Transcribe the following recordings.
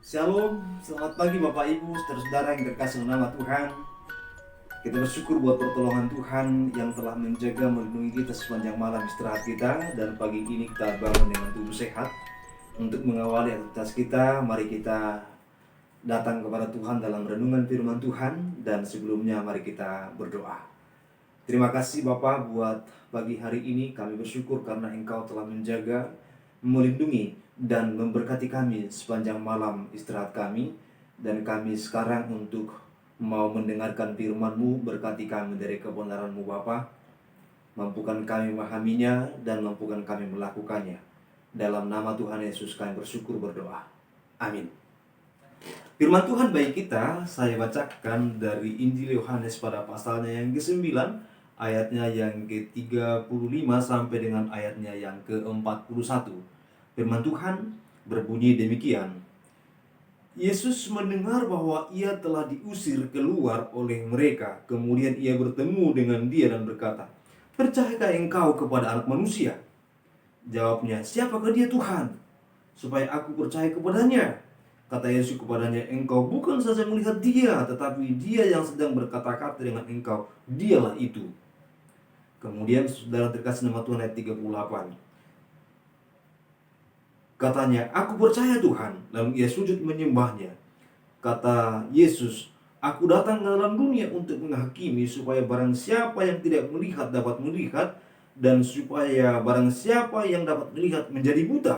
Shalom, selamat pagi Bapak Ibu, saudara-saudara yang terkasih dalam nama Tuhan. Kita bersyukur buat pertolongan Tuhan yang telah menjaga melindungi kita sepanjang malam istirahat kita. Dan pagi ini kita bangun dengan tubuh sehat. Untuk mengawali aktivitas kita, mari kita datang kepada Tuhan dalam renungan firman Tuhan. Dan sebelumnya mari kita berdoa. Terima kasih Bapak buat pagi hari ini. Kami bersyukur karena Engkau telah menjaga, melindungi, dan memberkati kami sepanjang malam istirahat kami. Dan kami sekarang untuk mau mendengarkan firman-Mu. Berkati kami dari kebenaran-Mu Bapa. Mampukan kami memahaminya dan mampukan kami melakukannya. Dalam nama Tuhan Yesus kami bersyukur berdoa. Amin. Firman Tuhan bagi kita, saya bacakan dari Injil Yohanes pada pasalnya yang ke-9, ayatnya yang ke-35 sampai dengan ayatnya yang ke-41. Firman Tuhan berbunyi demikian. Yesus mendengar bahwa ia telah diusir keluar oleh mereka. Kemudian ia bertemu dengan dia dan berkata, "Percayakah engkau kepada Anak Manusia?" Jawabnya, "Siapakah dia Tuhan, supaya aku percaya kepadanya?" Kata Yesus kepadanya, "Engkau bukan saja melihat dia, tetapi dia yang sedang berkata-kata dengan engkau, dialah itu." Kemudian saudara terkasih nama Tuhan ayat 38. Katanya, "Aku percaya Tuhan." Lalu ia sujud menyembahnya. Kata Yesus, "Aku datang ke dalam dunia untuk menghakimi, supaya barang siapa yang tidak melihat dapat melihat, dan supaya barang siapa yang dapat melihat menjadi buta."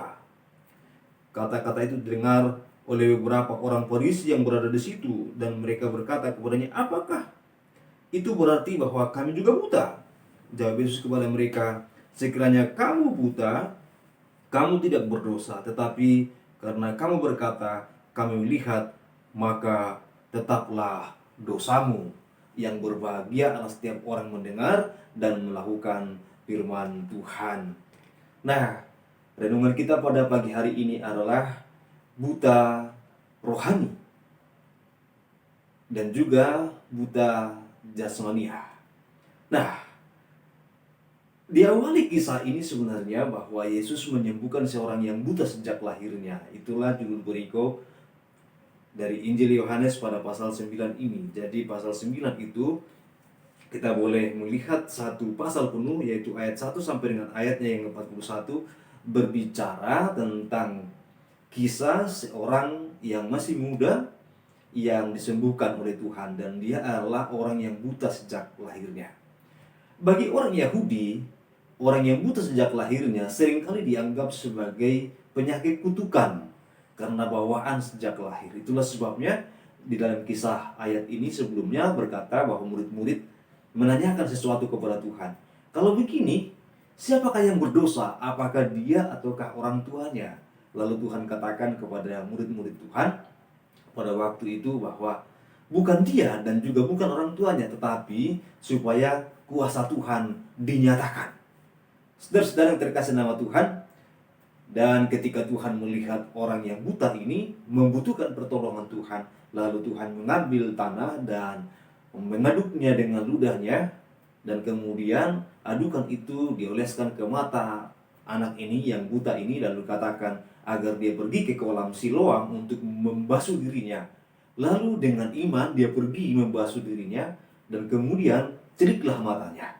Kata-kata itu didengar oleh beberapa orang Farisi yang berada di situ, dan mereka berkata kepadanya, "Apakah itu berarti bahwa kami juga buta?" Jawab Yesus kepada mereka, "Sekiranya kamu buta, kamu tidak berdosa, tetapi karena kamu berkata, 'Kami melihat,' maka tetaplah dosamu. Yang berbahagia adalah setiap orang mendengar dan melakukan firman Tuhan." Nah, renungan kita pada pagi hari ini adalah buta rohani dan juga buta jasmania. Nah, diawali kisah ini sebenarnya bahwa Yesus menyembuhkan seorang yang buta sejak lahirnya. Itulah judul perikop dari Injil Yohanes pada pasal 9 ini. Jadi pasal 9 itu kita boleh melihat satu pasal penuh, yaitu ayat 1 sampai dengan ayatnya yang ke-41, berbicara tentang kisah seorang yang masih muda yang disembuhkan oleh Tuhan, dan dia adalah orang yang buta sejak lahirnya. Bagi orang Yahudi, orang yang buta sejak lahirnya seringkali dianggap sebagai penyakit kutukan karena bawaan sejak lahir. Itulah sebabnya di dalam kisah ayat ini sebelumnya berkata bahwa murid-murid menanyakan sesuatu kepada Tuhan. "Kalau begini, siapakah yang berdosa? Apakah dia ataukah orang tuanya?" Lalu Tuhan katakan kepada murid-murid Tuhan pada waktu itu bahwa bukan dia dan juga bukan orang tuanya, tetapi supaya kuasa Tuhan dinyatakan. Saudara-saudara yang terkasih nama Tuhan, dan ketika Tuhan melihat orang yang buta ini membutuhkan pertolongan Tuhan, lalu Tuhan mengambil tanah dan mengaduknya dengan ludahnya, dan kemudian adukan itu dioleskan ke mata anak ini yang buta ini, lalu katakan agar dia pergi ke kolam Siloam untuk membasuh dirinya. Lalu dengan iman dia pergi membasuh dirinya, dan kemudian ceriklah matanya.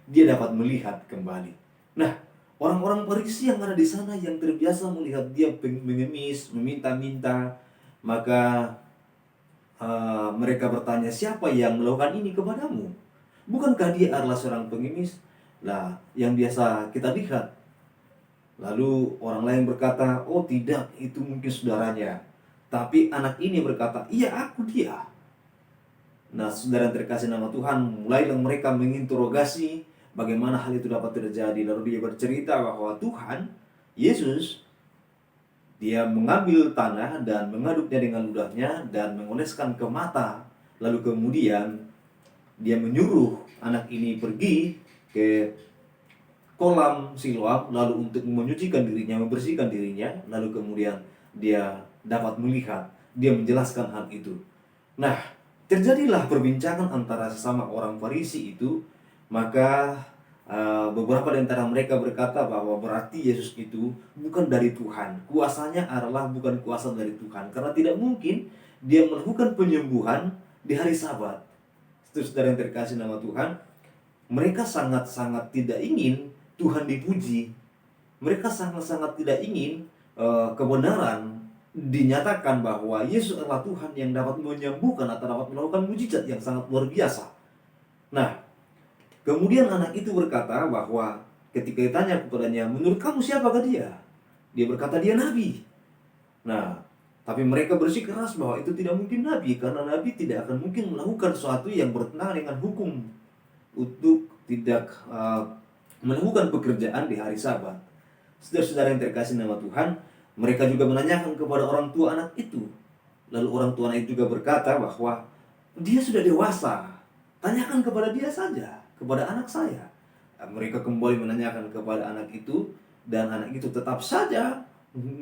Dia dapat melihat kembali. Nah, orang-orang Farisi yang ada di sana yang terbiasa melihat dia mengemis, meminta-minta, maka mereka bertanya, "Siapa yang melakukan ini kepadamu? Bukankah dia adalah seorang pengemis?" Lah, yang biasa kita lihat. Lalu orang lain berkata, "Oh tidak, itu mungkin saudaranya." Tapi anak ini berkata, "Iya, aku dia." Nah, saudara yang terkasih nama Tuhan, mulailah mereka menginterogasi bagaimana hal itu dapat terjadi. Lalu dia bercerita bahwa Tuhan Yesus, dia mengambil tanah dan mengaduknya dengan ludahnya dan mengoleskan ke mata. Lalu kemudian dia menyuruh anak ini pergi ke kolam Siloam, lalu untuk menyucikan dirinya, membersihkan dirinya. Lalu kemudian dia dapat melihat, dia menjelaskan hal itu. Nah, terjadilah perbincangan antara sesama orang Farisi itu. Maka Beberapa di antara mereka berkata bahwa berarti Yesus itu bukan dari Tuhan. Kuasanya adalah bukan kuasa dari Tuhan. Karena tidak mungkin dia melakukan penyembuhan di hari Sabat. Saudara yang terkasih nama Tuhan, mereka sangat-sangat tidak ingin Tuhan dipuji. Mereka sangat-sangat tidak ingin kebenaran dinyatakan bahwa Yesus adalah Tuhan yang dapat menyembuhkan atau dapat melakukan mujizat yang sangat luar biasa. Nah, kemudian anak itu berkata bahwa ketika ditanya kepadanya, menurut kamu siapakah dia? Dia berkata dia nabi. Nah, tapi mereka bersikeras bahwa itu tidak mungkin nabi, karena nabi tidak akan mungkin melakukan sesuatu yang bertentangan dengan hukum untuk tidak melakukan pekerjaan di hari Sabat. Saudara-saudara yang terkasih nama Tuhan, mereka juga menanyakan kepada orang tua anak itu. Lalu orang tua anak itu juga berkata bahwa dia sudah dewasa, tanyakan kepada dia saja, kepada anak saya. Mereka kembali menanyakan kepada anak itu, dan anak itu tetap saja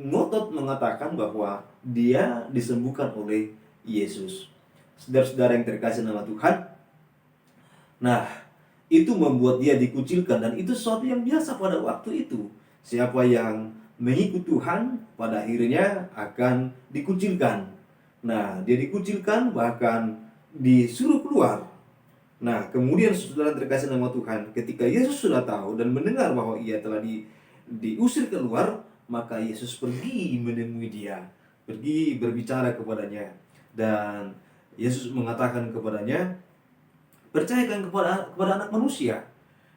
ngotot mengatakan bahwa dia disembuhkan oleh Yesus. Saudara-saudara yang terkasih nama Tuhan, nah, itu membuat dia dikucilkan, dan itu sesuatu yang biasa pada waktu itu. Siapa yang mengikut Tuhan pada akhirnya akan dikucilkan. Nah, dia dikucilkan bahkan disuruh keluar. Nah, kemudian saudara terkasih nama Tuhan, ketika Yesus sudah tahu dan mendengar bahwa ia telah diusir keluar, maka Yesus pergi menemui dia, pergi berbicara kepadanya, dan Yesus mengatakan kepadanya, percayakan kepada anak manusia.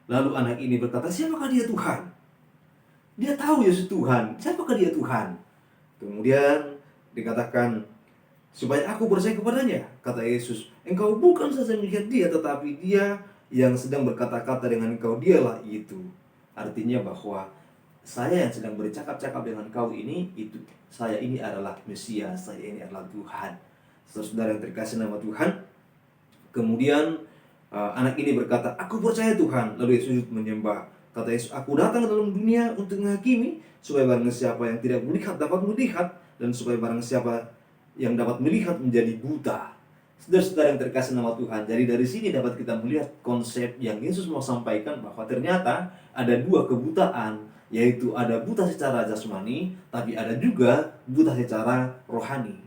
Lalu anak ini berkata, siapakah dia Tuhan? Dia tahu Yesus Tuhan. Siapakah dia Tuhan? Kemudian dikatakan, supaya aku percaya kepadanya. Kata Yesus, engkau bukan saja melihat dia, tetapi dia yang sedang berkata-kata dengan engkau, dialah itu. Artinya bahwa saya yang sedang bercakap-cakap dengan kau ini, itu saya ini adalah Mesias, saya ini adalah Tuhan. Saudara yang terkasih nama Tuhan, kemudian anak ini berkata, aku percaya Tuhan. Lalu Yesus menyembah. Kata Yesus, aku datang ke dalam dunia untuk menghakimi, supaya barang siapa yang tidak melihat dapat melihat, dan supaya barang siapa yang dapat melihat menjadi buta. Saudara-saudara yang terkasih nama Tuhan, jadi dari sini dapat kita melihat konsep yang Yesus mau sampaikan, bahwa ternyata ada dua kebutaan, yaitu ada buta secara jasmani, tapi ada juga buta secara rohani.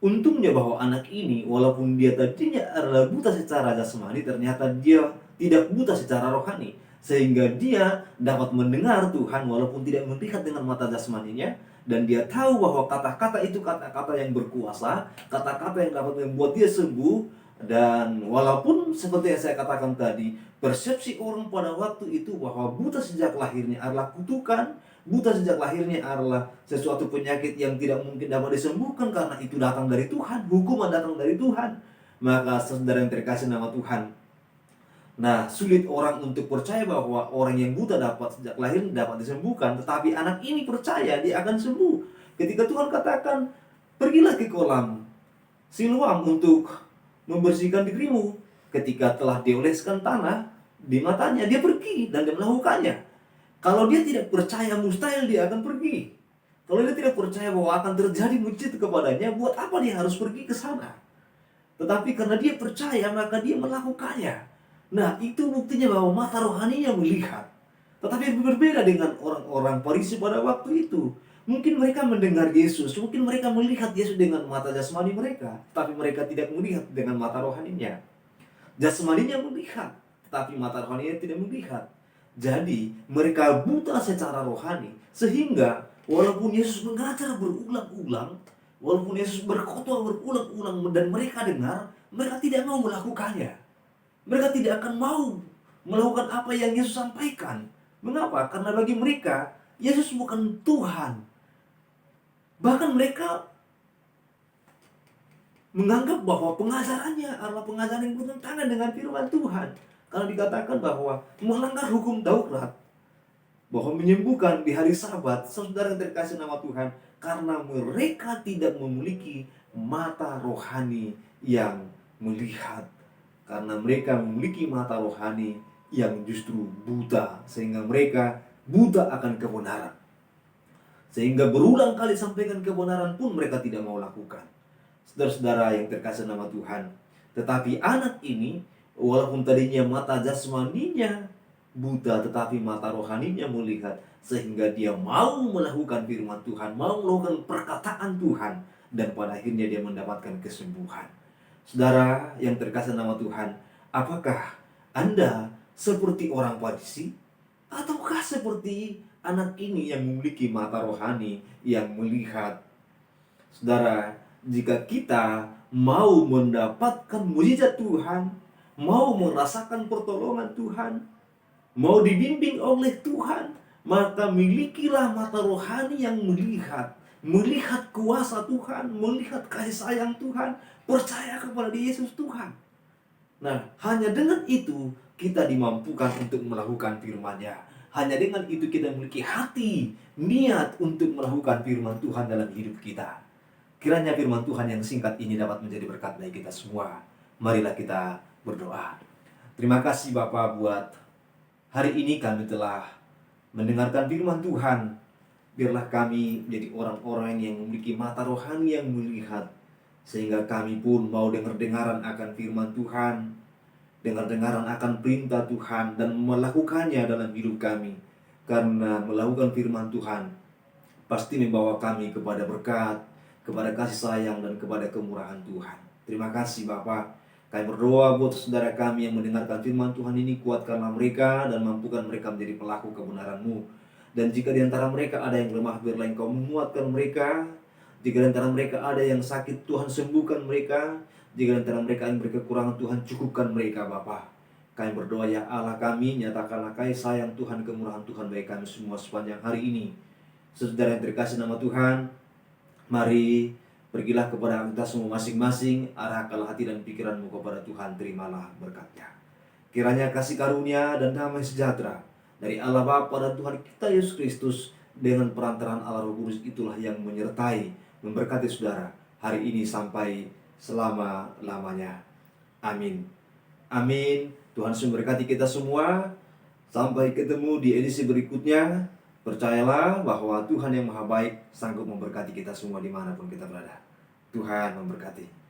Untungnya bahwa anak ini, walaupun dia tadinya adalah buta secara jasmani, ternyata dia tidak buta secara rohani, sehingga dia dapat mendengar Tuhan walaupun tidak melihat dengan mata jasmaninya, dan dia tahu bahwa kata-kata itu kata-kata yang berkuasa, kata-kata yang dapat membuat dia sembuh. Dan walaupun seperti yang saya katakan tadi, persepsi orang pada waktu itu bahwa buta sejak lahirnya adalah kutukan, buta sejak lahirnya adalah sesuatu penyakit yang tidak mungkin dapat disembuhkan karena itu datang dari Tuhan, hukuman datang dari Tuhan. Maka saudara yang terkasih nama Tuhan, nah, sulit orang untuk percaya bahwa orang yang buta dapat sejak lahir dapat disembuhkan. Tetapi anak ini percaya dia akan sembuh. Ketika Tuhan katakan, pergilah ke kolam Siloam untuk membersihkan dirimu. Ketika telah dioleskan tanah di matanya, dia pergi dan dia melakukannya. Kalau dia tidak percaya, mustahil dia akan pergi. Kalau dia tidak percaya bahwa akan terjadi mujizat kepadanya, buat apa dia harus pergi ke sana? Tetapi karena dia percaya, maka dia melakukannya. Nah, itu buktinya bahwa mata rohaninya melihat. Tetapi berbeda dengan orang-orang Farisi pada waktu itu. Mungkin mereka mendengar Yesus, mungkin mereka melihat Yesus dengan mata jasmani mereka, tapi mereka tidak melihat dengan mata rohaninya. Jasmaninya melihat, tetapi mata rohaninya tidak melihat. Jadi, mereka buta secara rohani, sehingga walaupun Yesus mengajar berulang-ulang, walaupun Yesus berkhotbah berulang-ulang dan mereka dengar, mereka tidak mau melakukannya. Mereka tidak akan mau melakukan apa yang Yesus sampaikan. Mengapa? Karena bagi mereka, Yesus bukan Tuhan. Bahkan mereka menganggap bahwa pengajarannya adalah pengajaran yang bertentangan dengan firman Tuhan. Karena dikatakan bahwa melanggar hukum Taurat, bahwa menyembuhkan di hari Sabat, saudara yang terkasih nama Tuhan, karena mereka tidak memiliki mata rohani yang melihat. Karena mereka memiliki mata rohani yang justru buta, sehingga mereka buta akan kebenaran. Sehingga berulang kali sampaikan kebenaran pun mereka tidak mau lakukan. Saudara-saudara yang terkasih nama Tuhan, tetapi anak ini, walaupun tadinya mata jasmaninya buta tetapi mata rohaninya melihat, sehingga dia mau melakukan firman Tuhan, mau melakukan perkataan Tuhan, dan pada akhirnya dia mendapatkan kesembuhan. Saudara yang terkasih nama Tuhan, apakah Anda seperti orang Farisi? Ataukah seperti anak ini yang memiliki mata rohani yang melihat? Saudara, jika kita mau mendapatkan mujizat Tuhan, mau merasakan pertolongan Tuhan, mau dibimbing oleh Tuhan, maka milikilah mata rohani yang melihat, melihat kuasa Tuhan, melihat kasih sayang Tuhan, percaya kepada Yesus Tuhan. Nah, hanya dengan itu kita dimampukan untuk melakukan firman-Nya. Hanya dengan itu kita memiliki hati, niat untuk melakukan firman Tuhan dalam hidup kita. Kiranya firman Tuhan yang singkat ini dapat menjadi berkat bagi kita semua. Marilah kita berdoa. Terima kasih Bapa buat hari ini kami telah mendengarkan firman Tuhan. Biarlah kami menjadi orang-orang yang memiliki mata rohani yang melihat, sehingga kami pun mau dengar-dengaran akan firman Tuhan, dengar-dengaran akan perintah Tuhan, dan melakukannya dalam hidup kami. Karena melakukan firman Tuhan pasti membawa kami kepada berkat, kepada kasih sayang, dan kepada kemurahan Tuhan. Terima kasih Bapa. Kami berdoa buat saudara kami yang mendengarkan firman Tuhan ini, kuatkanlah mereka dan mampukan mereka menjadi pelaku kebenaran-Mu. Dan jika di antara mereka ada yang lemah, biarlah Engkau menguatkan mereka. Jika di antara mereka ada yang sakit, Tuhan sembuhkan mereka. Jika di antara mereka yang berkekurangan, Tuhan cukupkan mereka Bapa. Kami berdoa ya Allah kami, nyatakanlah kasih sayang Tuhan, kemurahan Tuhan bagi kami semua sepanjang hari ini. Saudara yang terkasih nama Tuhan, mari pergilah kepada kita semua masing-masing, arahkanlah hati dan pikiranmu kepada Tuhan, terimalah berkat-Nya. Kiranya kasih karunia dan damai sejahtera dari Allah Bapa dan Tuhan kita Yesus Kristus dengan perantaraan Allah Roh Kudus itulah yang menyertai, memberkati saudara hari ini sampai selama-lamanya. Amin. Amin. Tuhan memberkati kita semua. Sampai ketemu di edisi berikutnya. Percayalah bahwa Tuhan yang Maha Baik sanggup memberkati kita semua dimanapun kita berada. Tuhan memberkati.